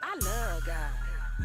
I love God.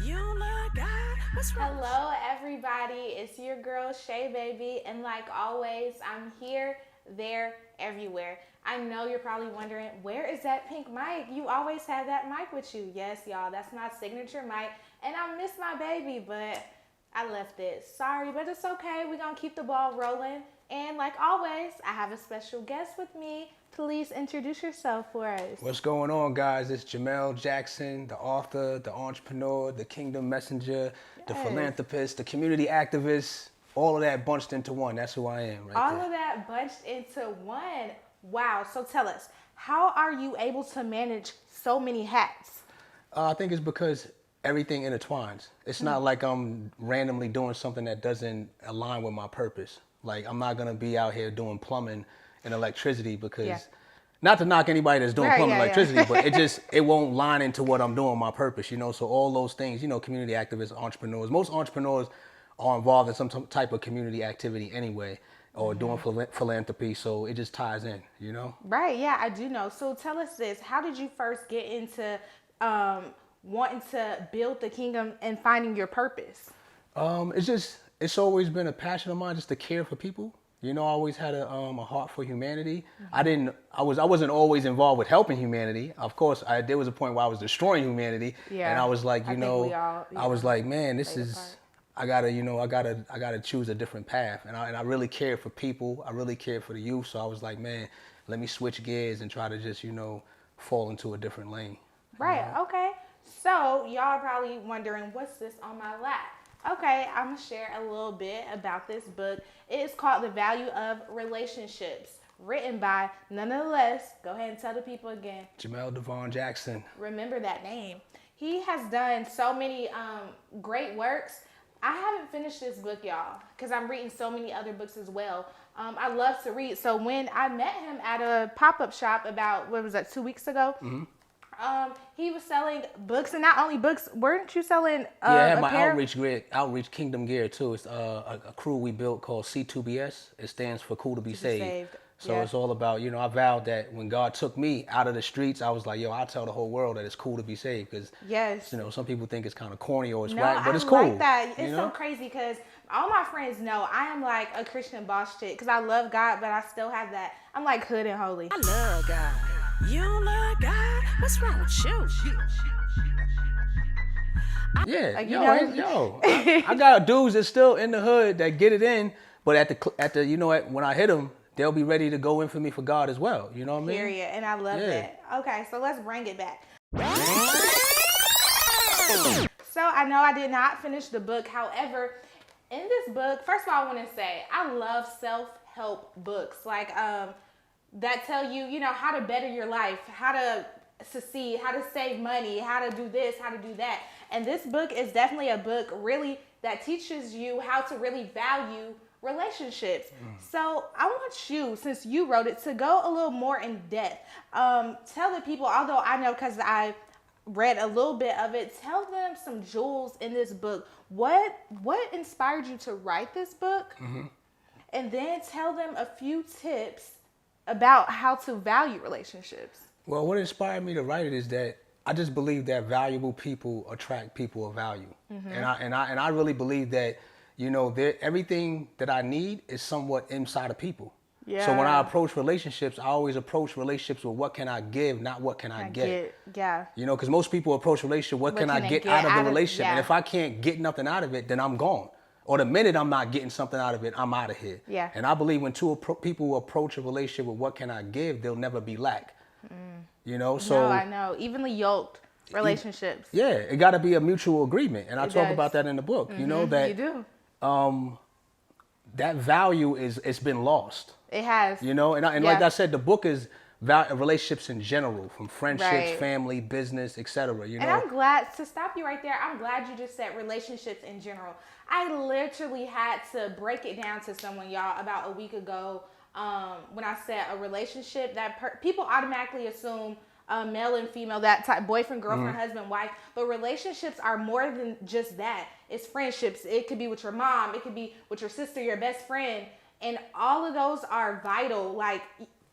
You don't love God? What's wrong? Hello, everybody. It's your girl, Shaibaby. And like always, I'm here, there, everywhere. I know you're probably wondering, where is that pink mic? You always have that mic with you. Yes, y'all, that's my signature mic. And I miss my baby, but I left it. Sorry, but it's okay. We're going to keep the ball rolling. And like always, I have a special guest with me. Please introduce yourself for us. What's going on, guys? It's Jamel Jackson, the author, the entrepreneur, the kingdom messenger, the philanthropist, the community activist, all of that bunched into one. That's who I am right All there. of that bunched into one. Wow. So tell us, how are you able to manage so many hats? I think it's because everything intertwines. It's not like I'm randomly doing something that doesn't align with my purpose. Like, I'm not going to be out here doing plumbing and electricity because, not to knock anybody that's doing plumbing and electricity, but it won't line into what I'm doing, my purpose, you know? So all those things, you know, community activists, entrepreneurs, most entrepreneurs are involved in some type of community activity anyway, or doing philanthropy. So it just ties in, you know? Right. Yeah, I do know. So tell us this. How did you first get into wanting to build the kingdom and finding your purpose? It's always been a passion of mine just to care for people. You know, I always had a heart for humanity. I wasn't always involved with helping humanity. Of course, there was a point where I was destroying humanity, and I was like, I was like, man, I gotta choose a different path. And I really cared for people. I really cared for the youth. So I was like, man, let me switch gears and try to just, fall into a different lane. Right. Okay. So y'all are probably wondering, what's this on my lap? Okay, I'm going to share a little bit about this book. It is called The Value of Relationships, written by none less, go ahead and tell the people again. Jamel Devon Jackson. Remember that name. He has done so many great works. I haven't finished this book, y'all, because I'm reading so many other books as well. I love to read. So when I met him at a pop-up shop about, 2 weeks ago? Mm-hmm. He was selling books, and not only books. Weren't you selling? I had my outreach Kingdom Gear too. It's a crew we built called C2BS. It stands for Cool to Be Saved. So it's all about, I vowed that when God took me out of the streets, I was like, I'll tell the whole world that it's cool to be saved. Because, some people think it's kind of corny or it's whack, but it's cool. Like that. It's so crazy because all my friends know I am like a Christian boss chick because I love God, but I still have that. I'm like hood and holy. I love God. You don't love God? What's wrong with you? I got dudes that's still in the hood that get it in, but at the when I hit them, they'll be ready to go in for me for God as well. You know what I mean? Period. And I love that. Okay, so let's bring it back. So I know I did not finish the book. However, in this book, first of all, I want to say I love self-help books like that tell you, how to better your life, how to succeed, how to save money, how to do this, how to do that. And this book is definitely a book really that teaches you how to really value relationships. So I want you, since you wrote it, to go a little more in depth. Tell the people, although I know because I read a little bit of it, tell them some jewels in this book. What inspired you to write this book? Mm-hmm. And then tell them a few tips about how to value relationships. Well, what inspired me to write it is that I just believe that valuable people attract people of value. Mm-hmm. And I really believe that, everything that I need is somewhat inside of people. Yeah. So when I approach relationships, I always approach relationships with what can I give, not what can I get. Yeah. Because most people approach relationship, what can I get out of the relationship? And if I can't get nothing out of it, then I'm gone. Or the minute I'm not getting something out of it, I'm out of here. Yeah. And I believe when two people approach a relationship with what can I give, they'll never be lack. So. No, I know. Evenly yoked relationships. It got to be a mutual agreement. And I talk about that in the book. Mm-hmm. That you do. That value it's been lost. It has. Like I said, the book is relationships in general, from friendships, family, business, etc. And I'm glad to stop you right there. I'm glad you just said relationships in general. I literally had to break it down to someone, y'all, about a week ago. When I said a relationship, that people automatically assume male and female, that type, boyfriend, girlfriend, husband, wife. But relationships are more than just that. It's friendships. It could be with your mom. It could be with your sister, your best friend. And all of those are vital. Like,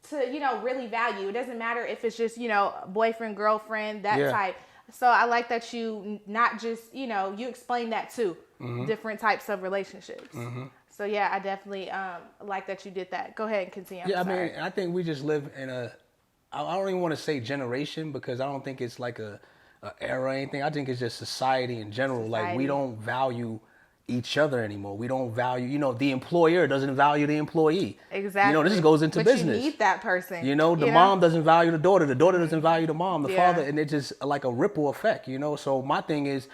to, you know, really value. It doesn't matter if it's just, you know, boyfriend, girlfriend, that Yeah. type. So I like that you not just, you know, you explain that too, different types of relationships. So yeah, I definitely like that you did that. Go ahead and continue. Yeah, I mean, I think we just live in I don't even want to say generation, because I don't think it's like a era or anything. I think it's just society in general. Like, we don't value each other anymore. We don't value, you know, the employer doesn't value the employee. Exactly. You know, this goes into business. You need that person. You know, the mom doesn't value the daughter doesn't value the mom, the father, and it's just like a ripple effect, you know? So my thing is,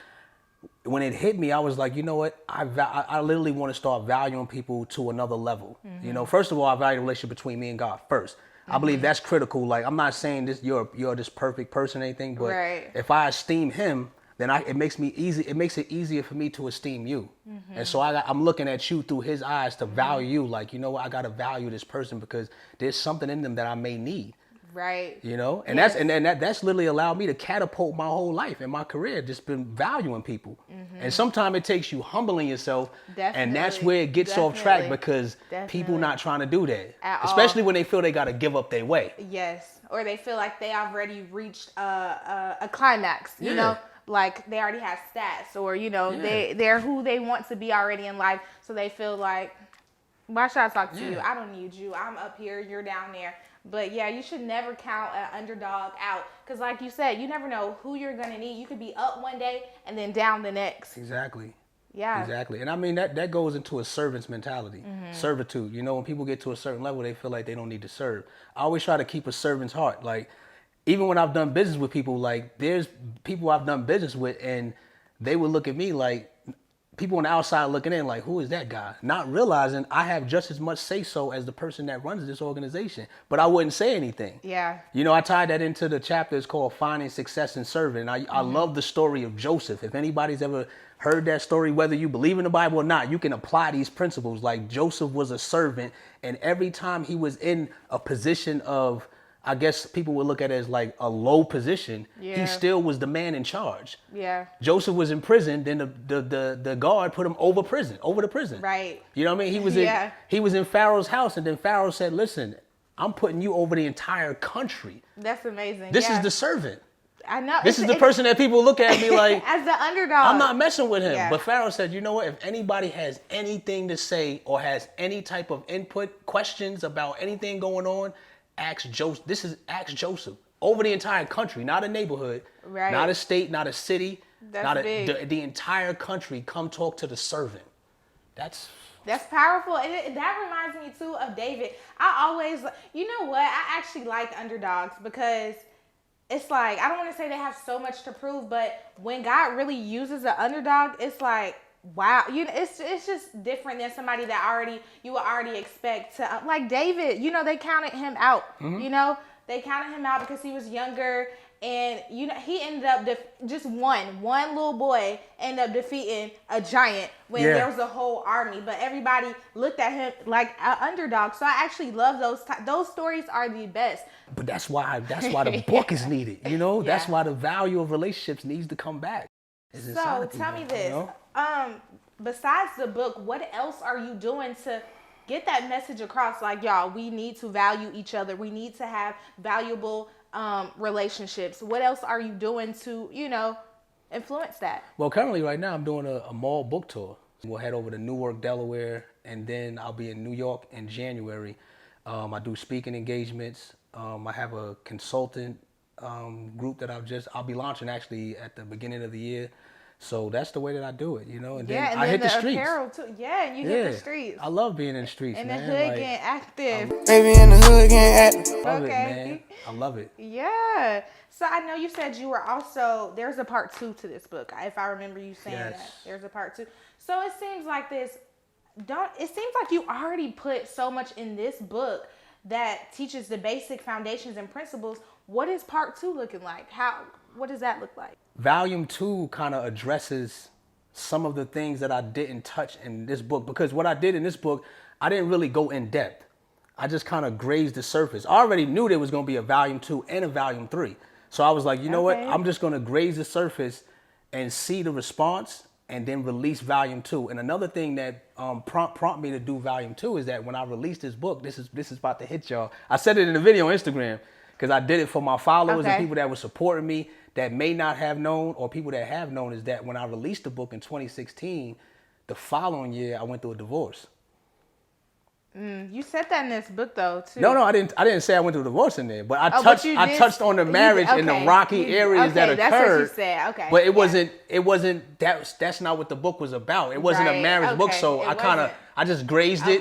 when it hit me, I was like, you know what? I literally want to start valuing people to another level. You know, first of all, I value the relationship between me and God first. I believe that's critical. Like, I'm not saying this you're this perfect person or anything, but if I esteem him, then it makes it easier for me to esteem you. And so I'm looking at you through his eyes to value you. Like, you know what? I got to value this person because there's something in them that I may need. Right. You know, and that's literally allowed me to catapult my whole life and my career. Just been valuing people, and sometimes it takes you humbling yourself, and that's where it gets off track because people not trying to do that, especially when they feel they got to give up their way. Yes, or they feel like they already reached a climax. You know, like they already have stats, or you know, they're who they want to be already in life, so they feel like, why should I talk to you? I don't need you. I'm up here, you're down there. But yeah, you should never count an underdog out. Because like you said, you never know who you're going to need. You could be up one day and then down the next. Exactly. Yeah. Exactly. And I mean, that goes into a servant's mentality, servitude. You know, when people get to a certain level, they feel like they don't need to serve. I always try to keep a servant's heart. Like, even when I've done business with people, like, there's people I've done business with, and they would look at me like, people on the outside looking in like, who is that guy? Not realizing I have just as much say-so as the person that runs this organization, but I wouldn't say anything. Yeah. You know, I tied that into the chapter. It's called Finding Success in Serving. I love the story of Joseph. If anybody's ever heard that story, whether you believe in the Bible or not, you can apply these principles. Like, Joseph was a servant, and every time he was in a position of, I guess people would look at it as like a low position, he still was the man in charge. Yeah. Joseph was in prison, then the guard put him over the prison. Right. You know what I mean? He was in Pharaoh's house, and then Pharaoh said, listen, I'm putting you over the entire country. That's amazing. This is the servant. I know. This is the person that people look at me like, as the underdog. I'm not messing with him. Yeah. But Pharaoh said, you know what? If anybody has anything to say or has any type of input, questions about anything going on, ask Joseph. Ask Joseph over the entire country, not a neighborhood, not a state, not a city, the entire country. Come talk to the servant. That's powerful, and that reminds me too of David. I always, you know what? I actually like underdogs because it's like, I don't want to say they have so much to prove, but when God really uses an underdog, it's like, wow, you know, it's just different than somebody that you would already expect to, like David. You know, they counted him out. You know, they counted him out because he was younger, and you know, he ended up just one little boy ended up defeating a giant when there was a whole army. But everybody looked at him like an underdog. So I actually love those stories are the best. But that's why the book is needed. You know, that's why the value of relationships needs to come back. So tell me this. You know? Besides the book, what else are you doing to get that message across? Like, y'all, we need to value each other. We need to have valuable relationships. What else are you doing to, you know, influence that? Well, currently right now I'm doing a mall book tour. We'll head over to Newark, Delaware, and then I'll be in New York in January. I do speaking engagements. I have a consultant group that I'll be launching actually at the beginning of the year. So that's the way that I do it, you know. And then I hit the streets. Apparel too. Yeah, you hit the streets. I love being in the streets, in man. In the hood, getting active. Maybe in the hood, getting active. Love it, man. I love it. Yeah. So I know you said you were also, there's a part 2 to this book. If I remember you saying that. There's a part 2. So it seems like it seems like you already put so much in this book that teaches the basic foundations and principles. What is part 2 looking like? What does that look like? Volume 2 kind of addresses some of the things that I didn't touch in this book, because what I did in this book, I didn't really go in depth. I just kind of grazed the surface. I already knew there was going to be a volume 2 and a volume 3. So I was like, you know what? I'm just going to graze the surface and see the response. and then release volume 2. And another thing that prompt me to do volume 2 is that when I release this book, this is about to hit y'all. I said it in a video on Instagram because I did it for my followers and people that were supporting me that may not have known, or people that have known, is that when I released the book in 2016, the following year I went through a divorce. You said that in this book though too. No, I didn't say I went through a divorce in there, but I touched on the marriage and the rocky areas that occurred. That's what you said. Okay. But it wasn't that's not what the book was about. It wasn't a marriage book, so I just grazed it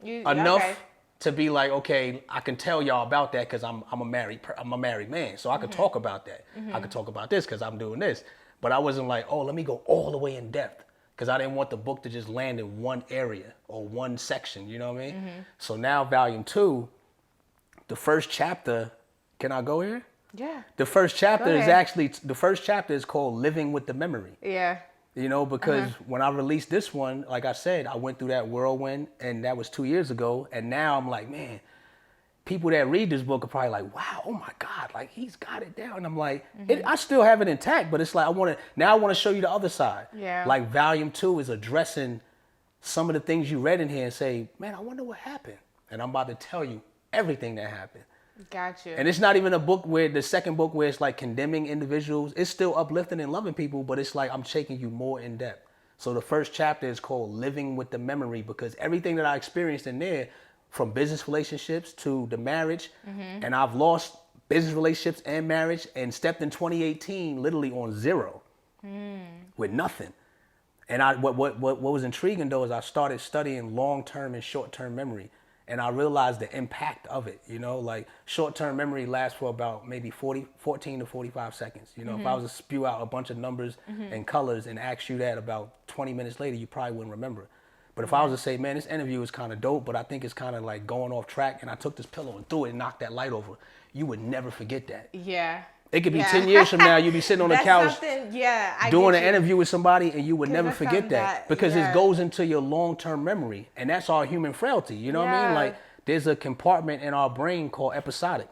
enough to be like, okay, I can tell y'all about that because I'm a married man, so I could talk about that. I could talk about this because I'm doing this, but I wasn't like, oh, let me go all the way in depth. Because I didn't want the book to just land in one area or one section, you know what I mean? So now volume 2, the first chapter, can I go here? Yeah. The first chapter is called Living with the Memory. Yeah. You know, because when I released this one, like I said, I went through that whirlwind, and that was 2 years ago. And now I'm like, man, people that read this book are probably like, wow, oh my God, like he's got it down. And I'm like, I still have it intact, but it's like, I want to show you the other side. Yeah. Like volume 2 is addressing some of the things you read in here and say, man, I wonder what happened. And I'm about to tell you everything that happened. Got you. And it's not even a book where the second book where it's like condemning individuals. It's still uplifting and loving people, but it's like I'm taking you more in depth. So the first chapter is called Living with the Memory, because everything that I experienced in there, from business relationships to the marriage, and I've lost business relationships and marriage and stepped in 2018 literally on zero with nothing. And what was intriguing though is I started studying long-term and short-term memory, and I realized the impact of it. You know, like short-term memory lasts for about maybe 14 to 45 seconds. You know, if I was to spew out a bunch of numbers and colors and ask you that about 20 minutes later, you probably wouldn't remember. But if I was to say, man, this interview is kind of dope, but I think it's kind of like going off track, and I took this pillow and threw it and knocked that light over, you would never forget that. Yeah. It could be 10 years from now, you'd be sitting on the couch doing an interview with somebody, and you would never forget that because it goes into your long-term memory, and that's our human frailty. You know what I mean? Like there's a compartment in our brain called episodic,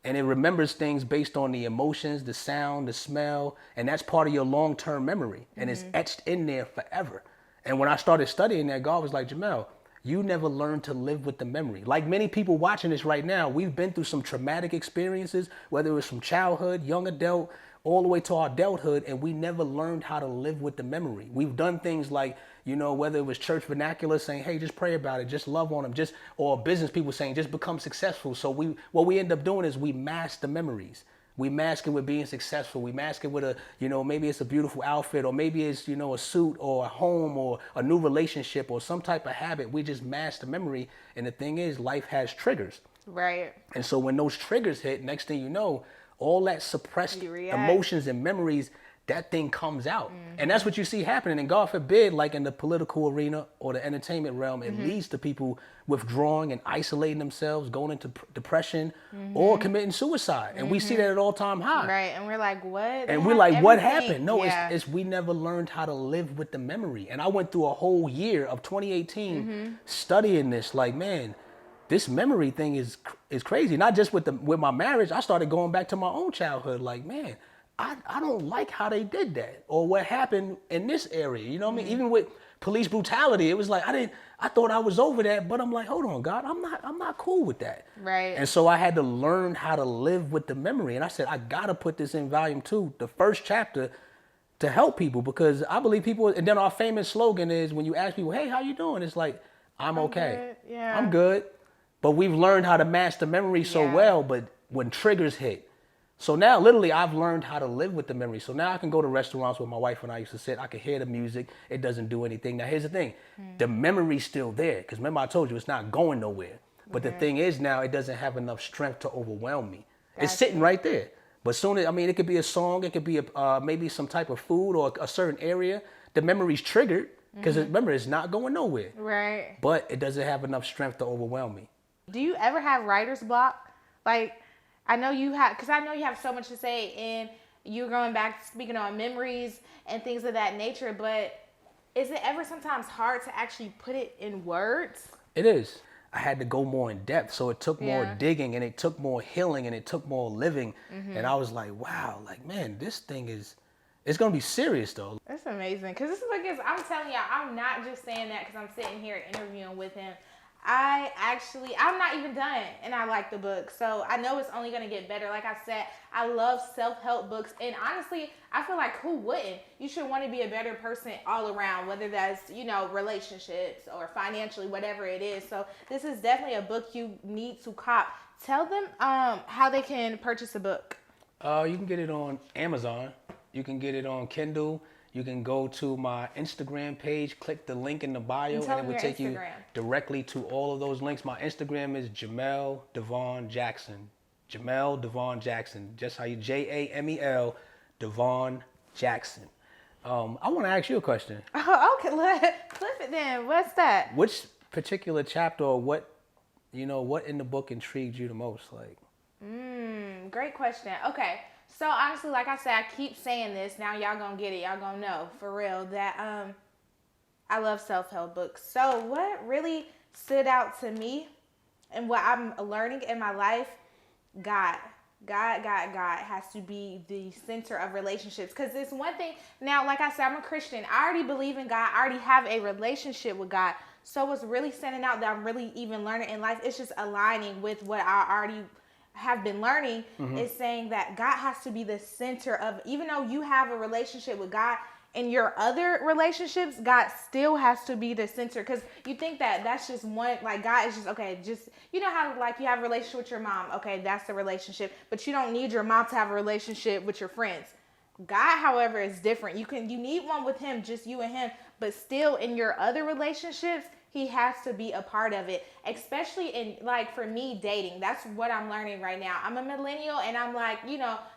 and it remembers things based on the emotions, the sound, the smell, and that's part of your long-term memory, and it's etched in there forever. And when I started studying that, God was like, Jamel, you never learned to live with the memory. Like many people watching this right now, we've been through some traumatic experiences, whether it was from childhood, young adult, all the way to our adulthood, and we never learned how to live with the memory. We've done things like, you know, whether it was church vernacular saying, hey, just pray about it, just love on them, or business people saying, just become successful. So what we end up doing is we mask the memories. We mask it with being successful. We mask it with a, you know, maybe it's a beautiful outfit, or maybe it's, you know, a suit or a home or a new relationship or some type of habit. We just mask the memory. And the thing is, life has triggers. Right. And so when those triggers hit, next thing you know, all that suppressed emotions and memories, that thing comes out. And that's what you see happening. And God forbid, like in the political arena or the entertainment realm, it leads to people withdrawing and isolating themselves, going into depression or committing suicide. And we see that at all-time high. Right. And we're like, what? And we're like, what happened? No, it's we never learned how to live with the memory. And I went through a whole year of 2018 studying this. Like, man, this memory thing is crazy. Not just with my marriage. I started going back to my own childhood. Like, man, I don't like how they did that or what happened in this area. You know what I mean? Even with police brutality, it was like I thought I was over that, but I'm like, hold on, God, I'm not cool with that. Right. And so I had to learn how to live with the memory. And I said, I gotta put this in volume 2, the first chapter, to help people, because I believe people. And then our famous slogan is, when you ask people, hey, how you doing? It's like, I'm okay. Good. Yeah. I'm good. But we've learned how to mask the memory so well, but when triggers hit. So now, literally, I've learned how to live with the memory. So now I can go to restaurants where my wife and I used to sit. I can hear the music. It doesn't do anything. Now, here's the thing. The memory's still there. Because remember, I told you, it's not going nowhere. But the thing is now, it doesn't have enough strength to overwhelm me. It's sitting right there. But soon, it could be a song. It could be maybe some type of food or a certain area. The memory's triggered. Because remember, it's not going nowhere. Right. But it doesn't have enough strength to overwhelm me. Do you ever have writer's block? Like, I know you have, because I know you have so much to say, and you're going back speaking on memories and things of that nature, but is it ever sometimes hard to actually put it in words? It is. I had to go more in depth, so it took more digging, and it took more healing, and it took more living, and I was like, wow, like, man, this thing is It's gonna be serious though. That's amazing. Because this book is, I'm telling y'all, I'm not just saying that because I'm sitting here interviewing with him. I'm not even done, and I like the book. So I know it's only going to get better. Like I said, I love self-help books. And honestly, I feel like who wouldn't? You should want to be a better person all around, whether that's, relationships or financially, whatever it is. So this is definitely a book you need to cop. Tell them how they can purchase a book. You can get it on Amazon. You can get it on Kindle. You can go to my Instagram page, click the link in the bio, and it will take you directly to all of those links. My Instagram is Jamel Devon Jackson. Jamel Devon Jackson. Just how you Jamel Devon Jackson. I want to ask you a question. Oh, okay. Flip it then. What's that? Which particular chapter or what in the book intrigued you the most? Great question. Okay. So honestly, like I said, I keep saying this. Now y'all gonna get it. Y'all gonna know for real that I love self-help books. So what really stood out to me and what I'm learning in my life, God has to be the center of relationships. Because it's one thing, now like I said, I'm a Christian. I already believe in God. I already have a relationship with God. So what's really standing out that I'm really even learning in life, it's just aligning with what I already have been learning, is saying that God has to be the center of, even though you have a relationship with God, in your other relationships, God still has to be the center. Because you think that that's just one, like God is just, okay, just, how like you have a relationship with your mom. Okay, that's the relationship. But you don't need your mom to have a relationship with your friends. God, however, is different. You need one with him, just you and him. But still in your other relationships, he has to be a part of it, especially in, like, for me, dating. That's what I'm learning right now. I'm a millennial and I'm like,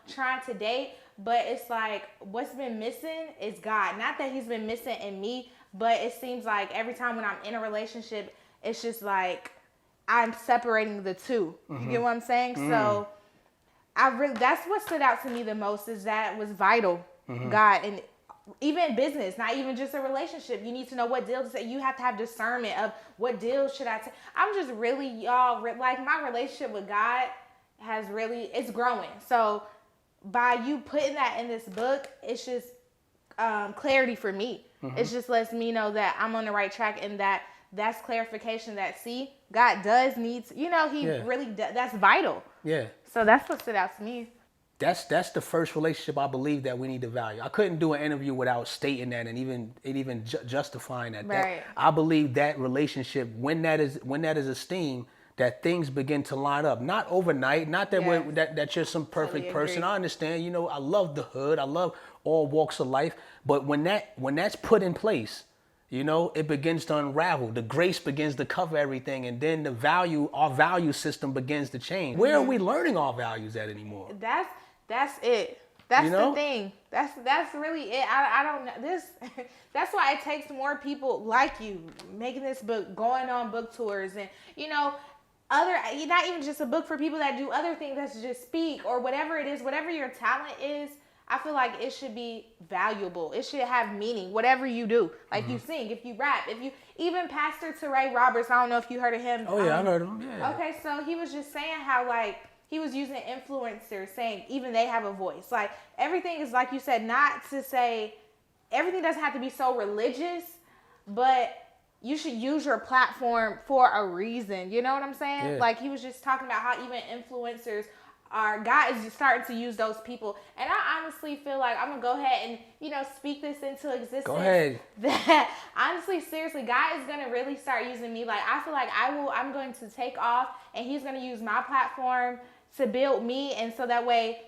trying to date, but it's like what's been missing is God. Not that he's been missing in me, but it seems like every time when I'm in a relationship, it's just like I'm separating the two. You get what I'm saying? So that's what stood out to me the most, is that was vital. God. And even business, not even just a relationship. You need to know what deals to say. You have to have discernment of what deals should I take. I'm just really, like my relationship with God it's growing. So by you putting that in this book, it's just clarity for me. It just lets me know that I'm on the right track, and that's clarification that, God does need to, really does. That's vital. Yeah. So that's what stood out to me. That's the first relationship I believe that we need to value. I couldn't do an interview without stating that and even justifying that. Right. I believe that relationship, when that is esteemed, that things begin to line up. Not overnight. Not that that you're some perfect person. I understand. I love the hood. I love all walks of life. But when that's put in place, it begins to unravel. The grace begins to cover everything, and then our value system begins to change. Where are we learning our values at anymore? That's it. That's the thing. That's really it. I don't know this. That's why it takes more people like you making this book, going on book tours, and not even just a book for people that do other things. That's just speak or whatever it is, whatever your talent is. I feel like it should be valuable. It should have meaning. Whatever you do, like you sing, if you rap, even Pastor Teray Roberts. I don't know if you heard of him. Oh yeah, I heard of him. Yeah. Okay, so he was just saying how he was using influencers, saying even they have a voice. Like everything is, like you said, not to say everything doesn't have to be so religious, but you should use your platform for a reason. You know what I'm saying? Yeah. Like he was just talking about how even influencers God is just starting to use those people. And I honestly feel like I'm going to go ahead and, speak this into existence. Go ahead. That honestly, seriously, God is going to really start using me. Like, I feel like I'm going to take off, and he's going to use my platform to build me. And so that way,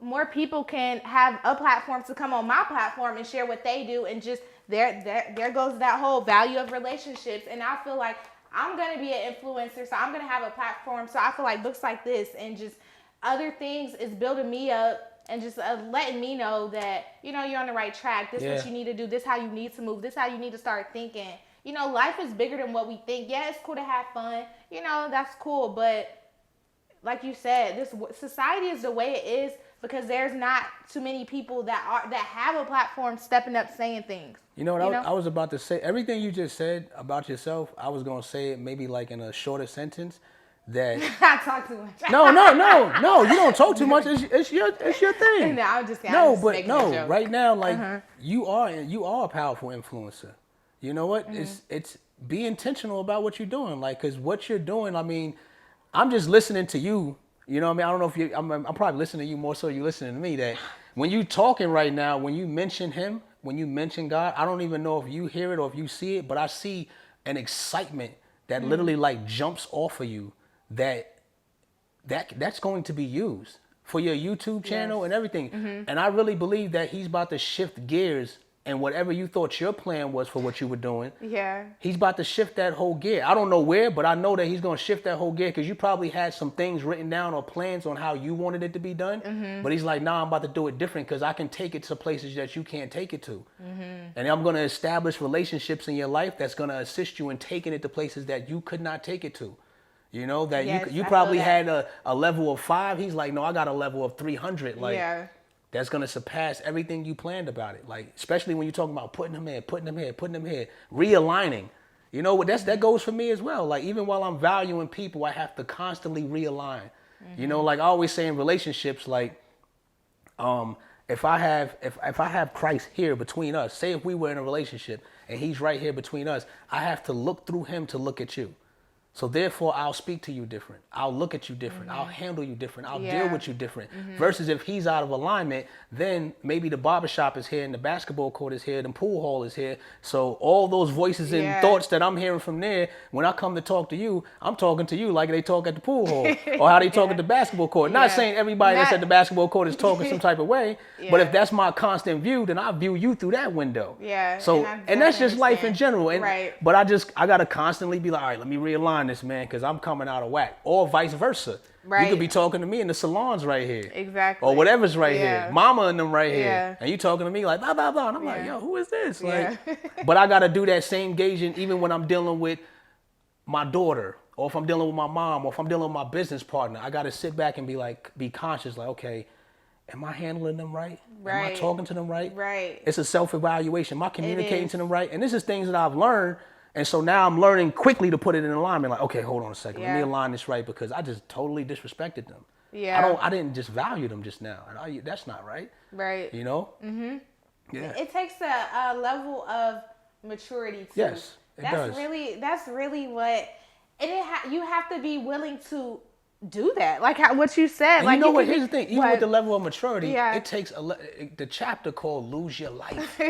more people can have a platform to come on my platform and share what they do. And just there goes that whole value of relationships. And I feel like I'm going to be an influencer, so I'm going to have a platform. So I feel like books like this and just other things is building me up and just letting me know that, you're on the right track. This is what you need to do. This is how you need to move. This is how you need to start thinking. Life is bigger than what we think. Yeah, it's cool to have fun. That's cool. But like you said, this society is the way it is because there's not too many people that have a platform stepping up saying things. I was about to say, everything you just said about yourself, I was going to say it maybe like in a shorter sentence, that. I talk too much. No. You don't talk too much. It's your thing. No, I'm just kidding. No, I'm just but making a no. joke. Right now, like you are a powerful influencer. You know what? It's be intentional about what you're doing. Like, cause what you're doing. I mean, I'm just listening to you. You know what I mean? I don't know if you. I'm probably listening to you more so you listening to me. That when you talking right now, when you mention him, when you mention God, I don't even know if you hear it or if you see it, but I see an excitement that literally like jumps off of you. That's going to be used for your YouTube channel and everything. And I really believe that he's about to shift gears, and whatever you thought your plan was for what you were doing, he's about to shift that whole gear. I don't know where, but I know that he's going to shift that whole gear because you probably had some things written down or plans on how you wanted it to be done. But he's like, nah, I'm about to do it different because I can take it to places that you can't take it to. And I'm going to establish relationships in your life that's going to assist you in taking it to places that you could not take it to. You know, that you probably had a level of 5. He's like, no, I got a level of 300. Like, that's going to surpass everything you planned about it. Like, especially when you're talking about putting them here, realigning. You know, that goes for me as well. Like, even while I'm valuing people, I have to constantly realign. You know, like I always say in relationships, like, if I have Christ here between us, say if we were in a relationship and he's right here between us, I have to look through him to look at you. So therefore, I'll speak to you different. I'll look at you different. I'll handle you different. I'll deal with you different. Versus if he's out of alignment, then maybe the barbershop is here and the basketball court is here, the pool hall is here. So all those voices and thoughts that I'm hearing from there, when I come to talk to you, I'm talking to you like they talk at the pool hall or how they talk at the basketball court. Not saying everybody that's at the basketball court is talking some type of way, but if that's my constant view, then I view you through that window. So, and that's just life in general. And, but I got to constantly be like, all right, let me realign this, man, because I'm coming out of whack, or vice versa. You could be talking to me in the salons right here, or whatever's right here, mama and them right here, and you talking to me like blah blah blah, and I'm like, yo, who is this? Like, but I got to do that same gauging even when I'm dealing with my daughter, or if I'm dealing with my mom, or if I'm dealing with my business partner. I got to sit back and be conscious, like, okay, am I handling them right? Am I talking to them right? It's a self-evaluation. Am I communicating to them right? And this is things that I've learned. And so now I'm learning quickly to put it in alignment. Like, okay, hold on a second. Let me align this right because I just totally disrespected them. I didn't just value them just now. That's not right. You know? It takes a level of maturity too. Yes, it does. That's really what, and you have to be willing to do that. Like what you said. And like, you know what? Here's the thing. Even with the level of maturity, it takes the chapter called "Lose Your Life."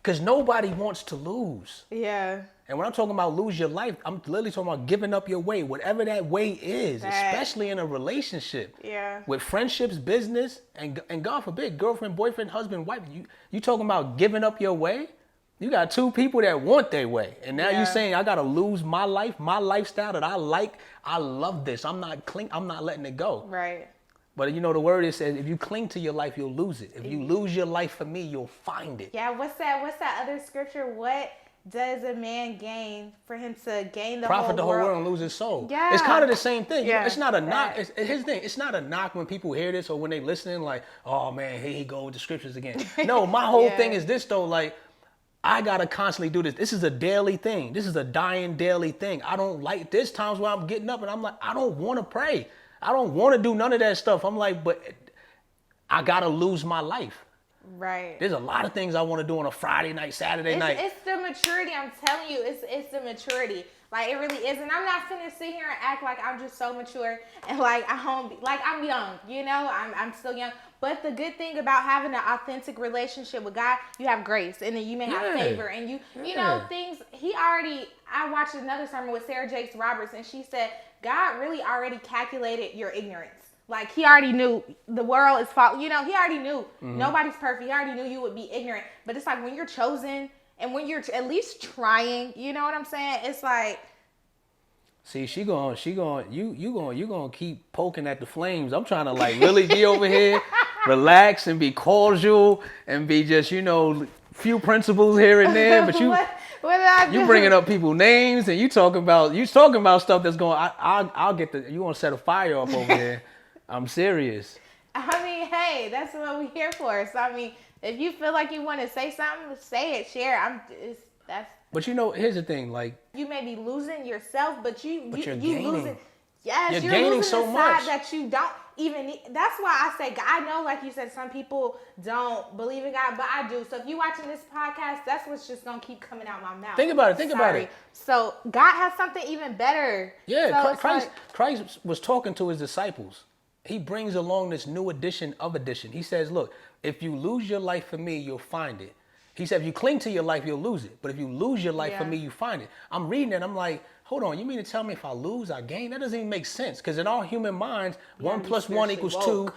Because nobody wants to lose. And when I'm talking about lose your life, I'm literally talking about giving up your way, whatever that way is, especially in a relationship. With friendships, business, and God forbid, girlfriend, boyfriend, husband, wife. You talking about giving up your way? You got two people that want their way. And now you're saying I got to lose my life, my lifestyle that I like. I love this. I'm not letting it go. But you know, the word is says if you cling to your life, you'll lose it. If you lose your life for me, you'll find it. What's that other scripture? What does a man gain for him to gain the profit whole world and lose his soul? It's kind of the same thing. You know, it's not a knock. Here's the thing. It's not a knock when people hear this or when they listening like, oh man, here he go with the scriptures again. No, my whole thing is this though, like, I gotta constantly do this. This is a daily thing. This is a dying daily thing. I don't like, there's times where I'm getting up and I'm like, I don't want to pray. I don't want to do none of that stuff. I'm like, but I gotta lose my life. There's a lot of things I want to do on a Friday night, Saturday night. It's the maturity. I'm telling you, it's the maturity. Like, it really is. And I'm not finna sit here and act like I'm just so mature and like I'm young, you know, I'm still young. But the good thing about having an authentic relationship with God, you have grace, and then you may have favor, and you know, things. I watched another sermon with Sarah Jakes Roberts, and she said God really already calculated your ignorance. Like, he already knew the world is false. You know, he already knew nobody's perfect. He already knew you would be ignorant. But it's like when you're chosen and when you're at least trying, you know what I'm saying? It's like, see, you gonna keep poking at the flames. I'm trying to like really be over here, relax and be cordial and be just, you know, few principles here and there. But what did I do? You bringing up people's names and you talking about stuff that's going. I'll get you want to set a fire up over there. I'm serious. I mean, hey, that's what we're here for. So I mean, if you feel like you want to say something, say it, share. But you know, here's the thing, like, you may be losing yourself, but you're gaining. Yes, you're gaining losing so the much side that you don't even need. That's why I say, I know, like you said, some people don't believe in God, but I do. So if you're watching this podcast, that's what's just going to keep coming out my mouth. Think about it. Think about it. So God has something even better. Yeah, So Christ was talking to his disciples. He brings along this new edition of edition. He says, look, if you lose your life for me, you'll find it. He said, if you cling to your life, you'll lose it. But if you lose your life for me, you find it. I'm reading it. I'm like, hold on. You mean to tell me if I lose, I gain? That doesn't even make sense. Because in our human minds, 1 + 1 = 2.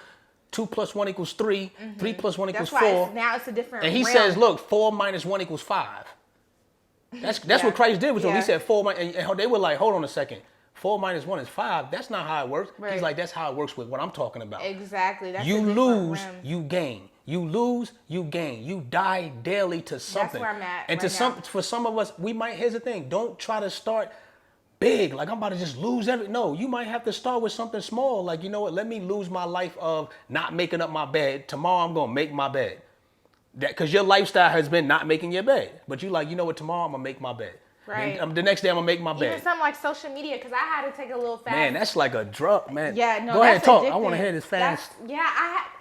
2 + 1 = 3. 3 + 1 = 4. Now it's a different And he realm. says, look, 4 - 1 = 5. That's what Christ did with them. He said 4 and they were like, hold on a second. 4 - 1 is 5. That's not how it works. Right. He's like, that's how it works with what I'm talking about. Exactly. That's you a different lose, realm. you gain. You lose, you gain. You die daily to something. That's where I'm at And right for some of us, here's the thing. Don't try to start big. Like I'm about to just lose everything. No, you might have to start with something small. Like, you know what? Let me lose my life of not making up my bed. Tomorrow I'm going to make my bed. Because your lifestyle has been not making your bed. But you like, you know what? Tomorrow I'm going to make my bed. Right. And the next day I'm going to make my bed. Even something like social media, because I had to take a little fast. Man, that's like a drug, man. Yeah, no, Go ahead, talk. I addicting. want to hear this fast.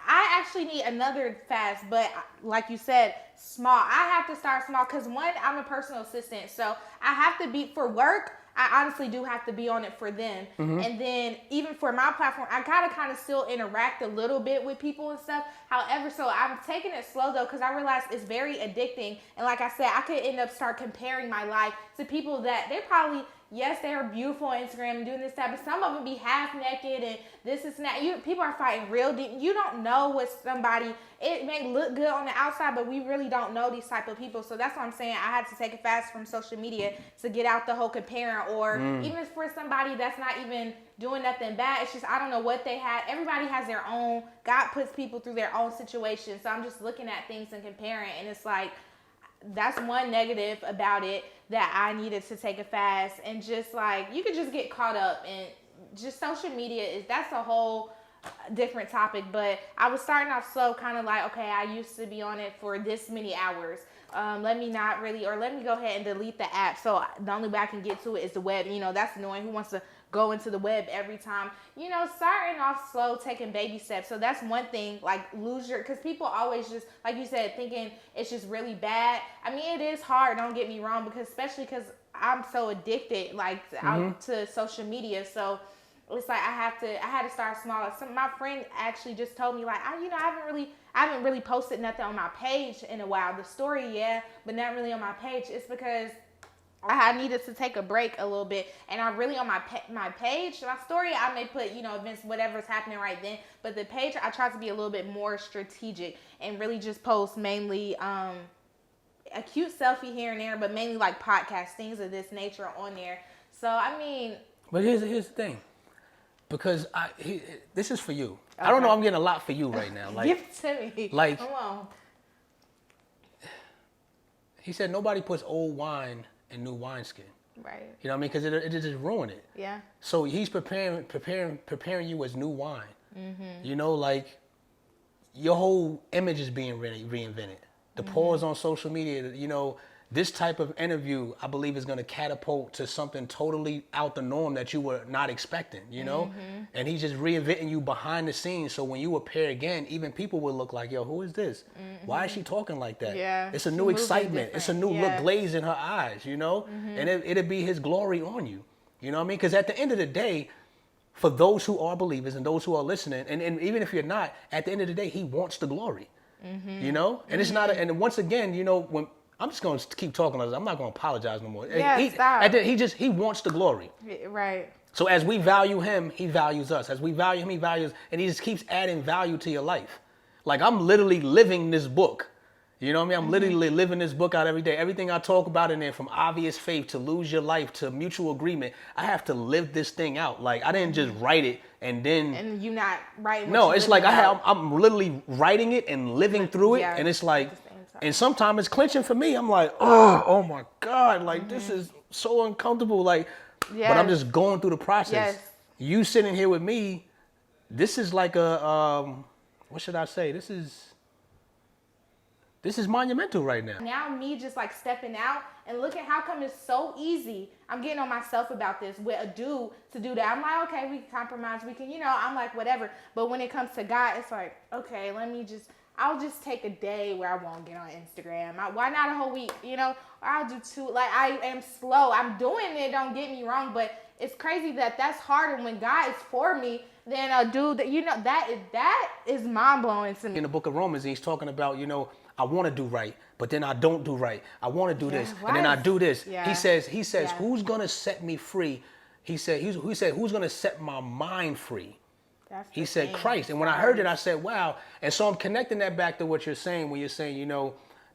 I actually need another fast, but like you said, small. I have to start small because one, I'm a personal assistant, so I have to be for work. I honestly do have to be on it for them. Mm-hmm. And then even for my platform, I gotta kind of still interact a little bit with people and stuff. However, so I'm taking it slow though, because I realize it's very addicting. And like I said, I could end up start comparing my life to people that they probably, yes, they are beautiful on Instagram and doing this, that, but some of them be half naked and this is not. People are fighting real deep. You don't know what somebody, it may look good on the outside, but we really don't know these type of people. So that's what I'm saying. I had to take a fast from social media to get out the whole comparing, or even for somebody that's not even doing nothing bad. It's just, I don't know what they had. Everybody has their own, God puts people through their own situation. So I'm just looking at things and comparing, and it's like, that's one negative about it, that I needed to take a fast. And just like, you could just get caught up in just social media that's a whole different topic. But I was starting off slow, kind of like, okay, I used to be on it for this many hours. Let me go ahead and delete the app. So the only way I can get to it is the web. You know, that's annoying. Who wants to go into the web every time? You know, starting off slow, taking baby steps. So that's one thing, like because people always just, like you said, thinking it's just really bad. I mean, it is hard, don't get me wrong, because especially because I'm so addicted, like out to social media. So it's like I had to start small. My friend actually just told me, like, I haven't really posted nothing on my page in a while. The story, yeah, but not really on my page. It's because I needed to take a break a little bit, and I really on my page, my story, I may put, events, whatever's happening right then, but the page, I try to be a little bit more strategic and really just post mainly a cute selfie here and there, but mainly like podcasts, things of this nature on there. So, I mean. But here's the thing. Because this is for you. Okay. I don't know, I'm getting a lot for you right now. Like, give it to me. Like, come on. He said nobody puts old wine in new wineskin. Right. You know what I mean? Because it just ruin it. Yeah. So he's preparing you as new wine. Mm-hmm. You know, like your whole image is being reinvented. The pause on social media, this type of interview, I believe, is going to catapult to something totally out the norm that you were not expecting, And he's just reinventing you behind the scenes. So when you appear again, even people will look like, yo, who is this? Why is she talking like that? Yeah. It's a new excitement. It's a new look glaze in her eyes, And it'll be his glory on you. You know what I mean? Because at the end of the day, for those who are believers and those who are listening, and even if you're not, at the end of the day, he wants the glory. And it's not, and once again, when I'm just going to keep talking on this. I'm not going to apologize no more. Yeah, stop. He wants the glory. Right. So as we value him, he values us. As we value him, he values, and he just keeps adding value to your life. Like I'm literally living this book. You know what I mean? I'm literally living this book out every day. Everything I talk about in there, from obvious faith to lose your life to mutual agreement, I have to live this thing out. Like I didn't just write it and then. And you not writing. No, it's like I'm literally writing it and living through it, and it's like. And sometimes it's clinching for me. I'm like, oh my God, like this is so uncomfortable. Like, but I'm just going through the process. Yes. You sitting here with me, this is like a, what should I say? This This is monumental right now. Now me just like stepping out and look at how come it's so easy. I'm getting on myself about this with a dude to do that. I'm like, okay, we can compromise. We can, I'm like, whatever. But when it comes to God, it's like, okay, I'll just take a day where I won't get on Instagram. Why not a whole week, Or I'll do 2. Like, I am slow. I'm doing it, don't get me wrong. But it's crazy that's harder when God is for me than a dude that, that is mind-blowing to me. In the book of Romans, he's talking about, I want to do right, but then I don't do right. I want to do this, and then I do this. Yeah. He says, who's going to set me free? He said, who's going to set my mind free? He said, Christ. And when I heard it, I said, wow. And so I'm connecting that back to what you're saying when you're saying,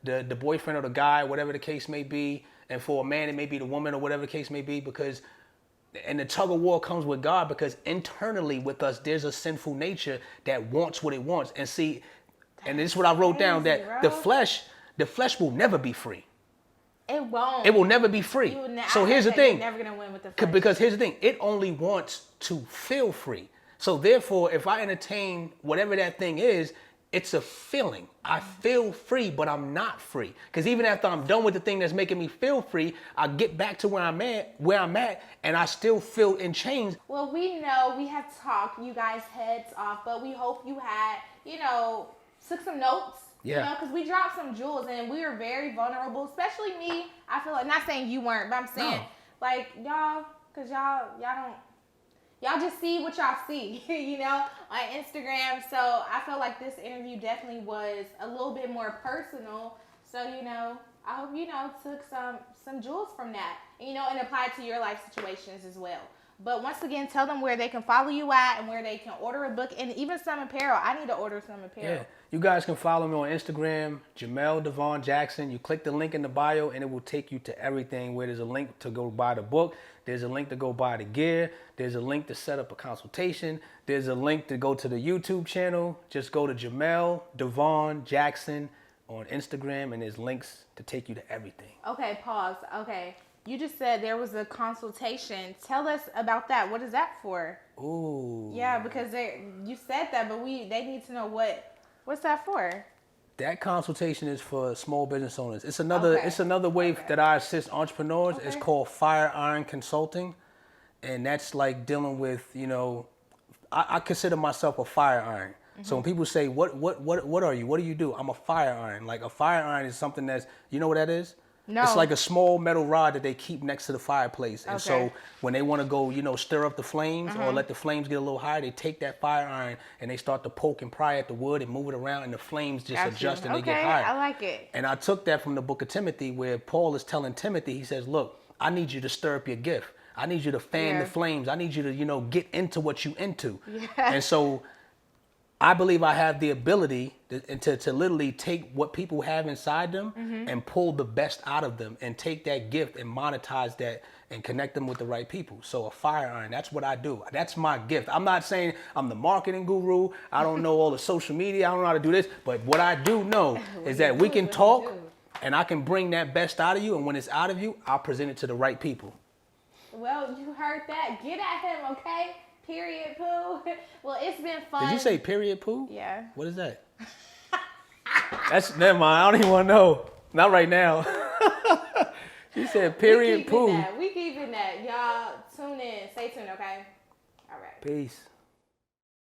the boyfriend or the guy, whatever the case may be. And for a man, it may be the woman or whatever the case may be, and the tug of war comes with God because internally with us, there's a sinful nature that wants what it wants. And see, and this is what I wrote down, that the flesh will never be free. It won't. It will never be free. So here's the thing. You're never going to win with the flesh. Because here's the thing. It only wants to feel free. So therefore, if I entertain whatever that thing is, it's a feeling. I feel free, but I'm not free. Because even after I'm done with the thing that's making me feel free, I get back to where I'm at, and I still feel in chains. Well, we know we have talked you guys' heads off, but we hope you had, took some notes. Yeah. Because we dropped some jewels and we were very vulnerable, especially me. I feel like, not saying you weren't, but I'm saying, y'all, because y'all just see what y'all see, on Instagram. So I feel like this interview definitely was a little bit more personal. So, I hope, took some jewels from that, and apply it to your life situations as well. But once again, tell them where they can follow you at and where they can order a book and even some apparel. I need to order some apparel. Yeah. You guys can follow me on Instagram, Jamel Devon Jackson. You click the link in the bio and it will take you to everything where there's a link to go buy the book. There's a link to go buy the gear. There's a link to set up a consultation. There's a link to go to the YouTube channel. Just go to Jamel Devon Jackson on Instagram and there's links to take you to everything. Okay, pause. Okay. You just said there was a consultation. Tell us about that. What is that for? Ooh. Yeah, because you said that, but they need to know what's that for? That consultation is for small business owners. It's another way that I assist entrepreneurs. Okay. It's called Fire Iron Consulting. And that's like dealing with, I consider myself a fire iron. Mm-hmm. So when people say, what are you? What do you do? I'm a fire iron. Like a fire iron is something that's, you know what that is? No. It's like a small metal rod that they keep next to the fireplace. And so when they want to go, stir up the flames or let the flames get a little higher, they take that fire iron and they start to poke and pry at the wood and move it around and the flames just adjust and they get higher. I like it. And I took that from the book of Timothy where Paul is telling Timothy, he says, look, I need you to stir up your gift. I need you to fan the flames. I need you to, get into what you into. Yeah. And so I believe I have the ability to literally take what people have inside them and pull the best out of them and take that gift and monetize that and connect them with the right people. So a fire iron, that's what I do. That's my gift. I'm not saying I'm the marketing guru. I don't know all the social media. I don't know how to do this. But what I do know is that we can talk and I can bring that best out of you. And when it's out of you, I'll present it to the right people. Well, you heard that. Get at him, okay? Period, poo. Well, it's been fun. Did you say period, poo? Yeah. What is that? That's, never mind. I don't even want to know. Not right now. She said period, poo. We keeping that. Y'all tune in. Stay tuned, okay? All right. Peace.